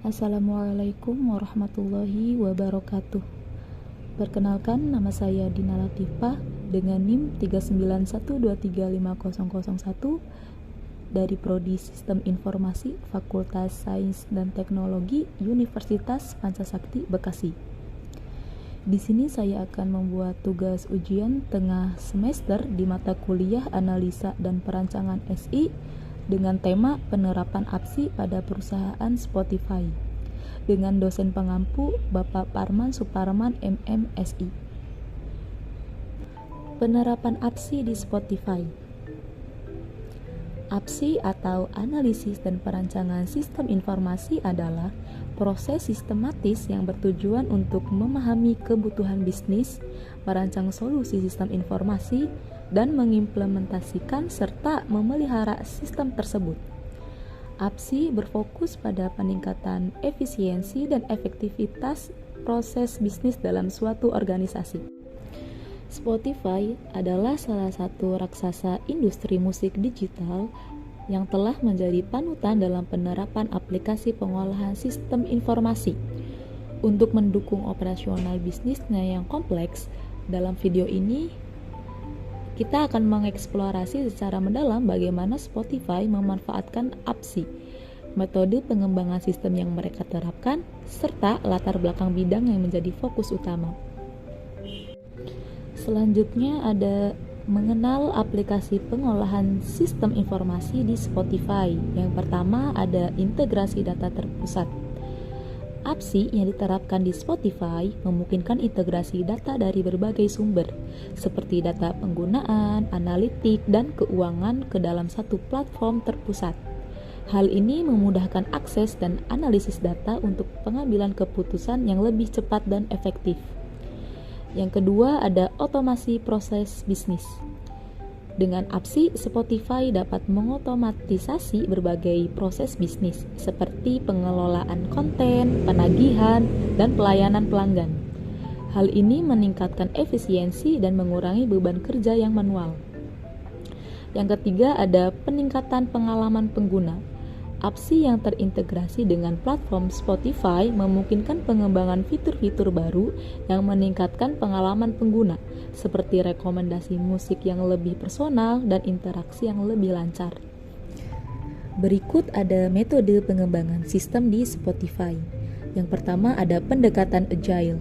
Assalamualaikum warahmatullahi wabarakatuh. Perkenalkan, nama saya Dina Latifah dengan NIM 391235001 dari Prodi Sistem Informasi Fakultas Sains dan Teknologi Universitas Pancasakti Bekasi. Di sini saya akan membuat tugas ujian tengah semester di mata kuliah Analisa dan Perancangan SI dengan tema penerapan APSI pada perusahaan Spotify dengan dosen pengampu Bapak Parman Suparman MMSI. Penerapan APSI di Spotify. APSI atau Analisis dan Perancangan Sistem Informasi adalah proses sistematis yang bertujuan untuk memahami kebutuhan bisnis, merancang solusi sistem informasi, dan mengimplementasikan serta memelihara sistem tersebut. APSI berfokus pada peningkatan efisiensi dan efektivitas proses bisnis dalam suatu organisasi. Spotify adalah salah satu raksasa industri musik digital yang telah menjadi panutan dalam penerapan aplikasi pengolahan sistem informasi. Untuk mendukung operasional bisnisnya yang kompleks, dalam video ini kita akan mengeksplorasi secara mendalam bagaimana Spotify memanfaatkan APSI, metode pengembangan sistem yang mereka terapkan, serta latar belakang bidang yang menjadi fokus utama. Selanjutnya ada mengenal aplikasi pengolahan sistem informasi di Spotify. Yang pertama ada integrasi data terpusat. APSI yang diterapkan di Spotify memungkinkan integrasi data dari berbagai sumber, seperti data penggunaan, analitik, dan keuangan ke dalam satu platform terpusat. Hal ini memudahkan akses dan analisis data untuk pengambilan keputusan yang lebih cepat dan efektif. Yang kedua ada otomasi proses bisnis. Dengan APSI, Spotify dapat mengotomatisasi berbagai proses bisnis seperti pengelolaan konten, penagihan, dan pelayanan pelanggan. Hal ini meningkatkan efisiensi dan mengurangi beban kerja yang manual. Yang ketiga ada peningkatan pengalaman pengguna. APSI yang terintegrasi dengan platform Spotify memungkinkan pengembangan fitur-fitur baru yang meningkatkan pengalaman pengguna, seperti rekomendasi musik yang lebih personal dan interaksi yang lebih lancar. Berikut ada metode pengembangan sistem di Spotify. Yang pertama ada pendekatan agile.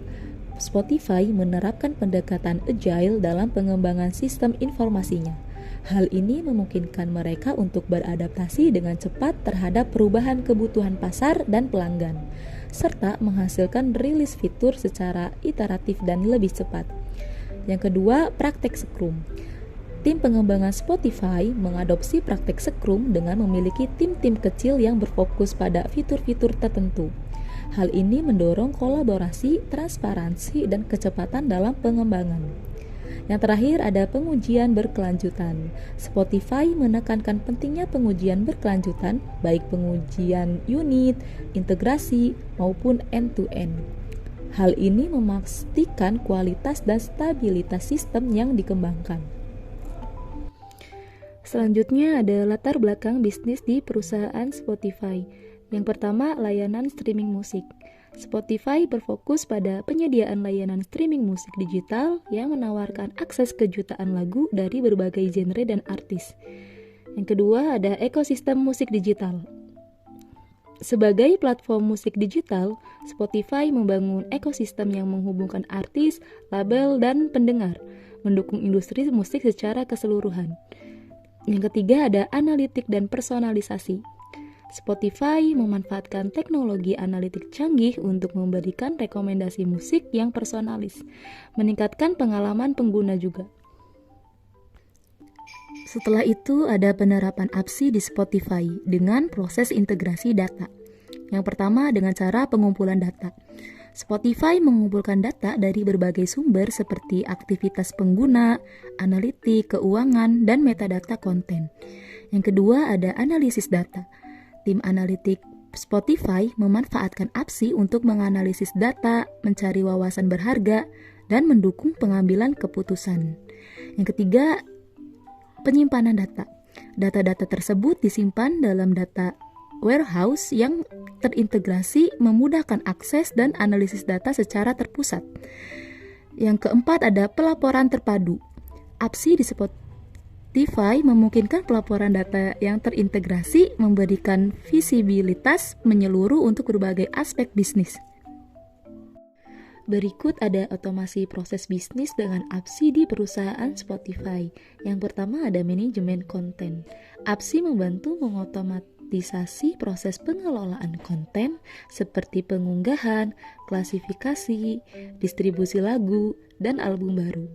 Spotify menerapkan pendekatan agile dalam pengembangan sistem informasinya. Hal ini memungkinkan mereka untuk beradaptasi dengan cepat terhadap perubahan kebutuhan pasar dan pelanggan, serta menghasilkan rilis fitur secara iteratif dan lebih cepat. Yang kedua, praktek Scrum. Tim pengembangan Spotify mengadopsi praktek Scrum dengan memiliki tim-tim kecil yang berfokus pada fitur-fitur tertentu. Hal ini mendorong kolaborasi, transparansi, dan kecepatan dalam pengembangan. Yang terakhir ada pengujian berkelanjutan. Spotify menekankan pentingnya pengujian berkelanjutan, baik pengujian unit, integrasi, maupun end-to-end. Hal ini memastikan kualitas dan stabilitas sistem yang dikembangkan. Selanjutnya ada latar belakang bisnis di perusahaan Spotify. Yang pertama, layanan streaming musik. Spotify berfokus pada penyediaan layanan streaming musik digital yang menawarkan akses ke jutaan lagu dari berbagai genre dan artis. Yang kedua ada ekosistem musik digital. Sebagai platform musik digital, Spotify membangun ekosistem yang menghubungkan artis, label, dan pendengar, mendukung industri musik secara keseluruhan. Yang ketiga ada analitik dan personalisasi. Spotify memanfaatkan teknologi analitik canggih untuk memberikan rekomendasi musik yang personalis, meningkatkan pengalaman pengguna juga. Setelah itu ada penerapan APSI di Spotify dengan proses integrasi data. Yang pertama dengan cara pengumpulan data. Spotify mengumpulkan data dari berbagai sumber seperti aktivitas pengguna, analitik, keuangan, dan metadata konten. Yang kedua ada analisis data. Tim analitik Spotify memanfaatkan APSI untuk menganalisis data, mencari wawasan berharga, dan mendukung pengambilan keputusan. Yang ketiga, penyimpanan data. Data-data tersebut disimpan dalam data warehouse yang terintegrasi memudahkan akses dan analisis data secara terpusat. Yang keempat ada pelaporan terpadu. APSI di Spotify memungkinkan pelaporan data yang terintegrasi, memberikan visibilitas menyeluruh untuk berbagai aspek bisnis. Berikut ada otomasi proses bisnis dengan APSI di perusahaan Spotify. Yang pertama ada manajemen konten. APSI membantu mengotomatisasi proses pengelolaan konten seperti pengunggahan, klasifikasi, distribusi lagu, dan album baru.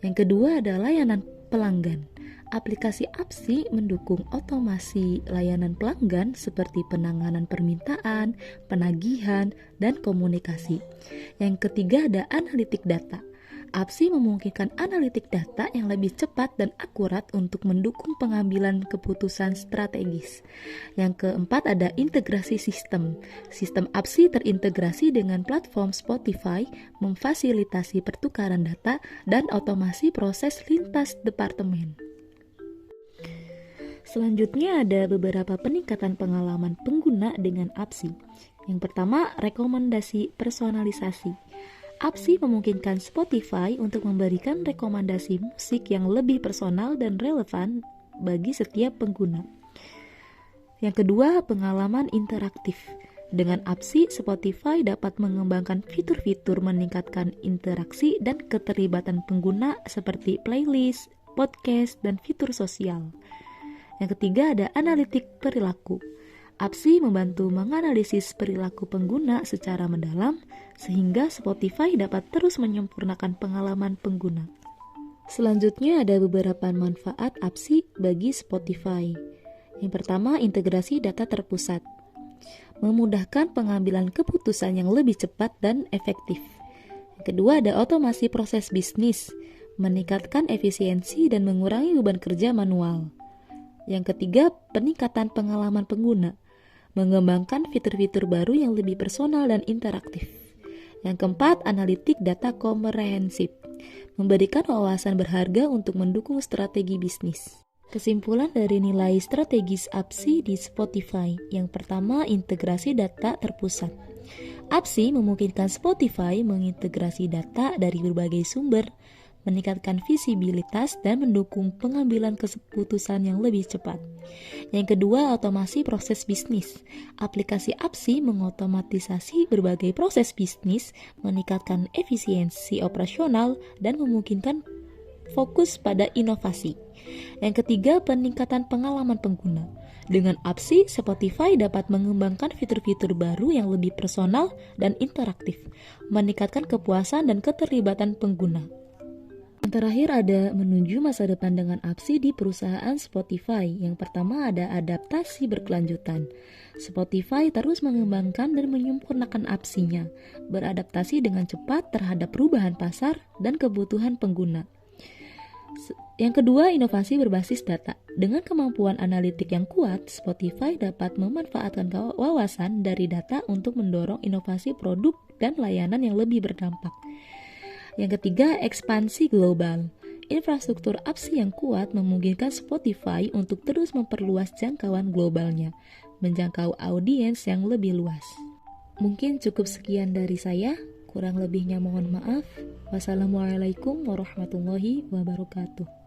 Yang kedua ada layanan pelanggan. Aplikasi APSI mendukung otomasi layanan pelanggan seperti penanganan permintaan, penagihan, dan komunikasi. Yang ketiga ada analitik data. APSI memungkinkan analitik data yang lebih cepat dan akurat untuk mendukung pengambilan keputusan strategis. Yang keempat ada integrasi sistem. Sistem APSI terintegrasi dengan platform Spotify, memfasilitasi pertukaran data dan otomasi proses lintas departemen. Selanjutnya ada beberapa peningkatan pengalaman pengguna dengan APSI. Yang pertama, rekomendasi personalisasi. APSI memungkinkan Spotify untuk memberikan rekomendasi musik yang lebih personal dan relevan bagi setiap pengguna. Yang kedua, pengalaman interaktif. Dengan APSI, Spotify dapat mengembangkan fitur-fitur meningkatkan interaksi dan keterlibatan pengguna seperti playlist, podcast, dan fitur sosial. Yang ketiga ada analitik perilaku. APSI membantu menganalisis perilaku pengguna secara mendalam sehingga Spotify dapat terus menyempurnakan pengalaman pengguna. Selanjutnya ada beberapa manfaat APSI bagi Spotify. Yang pertama, integrasi data terpusat. Memudahkan pengambilan keputusan yang lebih cepat dan efektif. Yang kedua ada otomasi proses bisnis, meningkatkan efisiensi dan mengurangi beban kerja manual. Yang ketiga, peningkatan pengalaman pengguna, mengembangkan fitur-fitur baru yang lebih personal dan interaktif. Yang keempat, analitik data komprehensif, memberikan wawasan berharga untuk mendukung strategi bisnis. Kesimpulan dari nilai strategis APSI di Spotify. Yang pertama, integrasi data terpusat. APSI memungkinkan Spotify mengintegrasi data dari berbagai sumber, meningkatkan visibilitas dan mendukung pengambilan keputusan yang lebih cepat. Yang kedua, otomasi proses bisnis. Aplikasi APSI mengotomatisasi berbagai proses bisnis, meningkatkan efisiensi operasional dan memungkinkan fokus pada inovasi. Yang ketiga, peningkatan pengalaman pengguna. Dengan APSI, Spotify dapat mengembangkan fitur-fitur baru yang lebih personal dan interaktif, meningkatkan kepuasan dan keterlibatan pengguna. Yang terakhir ada menuju masa depan dengan APSI di perusahaan Spotify. Yang pertama ada adaptasi berkelanjutan. Spotify terus mengembangkan dan menyempurnakan APSI-nya, beradaptasi dengan cepat terhadap perubahan pasar dan kebutuhan pengguna. Yang kedua, inovasi berbasis data. Dengan kemampuan analitik yang kuat, Spotify dapat memanfaatkan wawasan dari data untuk mendorong inovasi produk dan layanan yang lebih berdampak. Yang ketiga, ekspansi global. Infrastruktur APSI yang kuat memungkinkan Spotify untuk terus memperluas jangkauan globalnya, menjangkau audiens yang lebih luas. Mungkin cukup sekian dari saya, kurang lebihnya mohon maaf. Wassalamualaikum warahmatullahi wabarakatuh.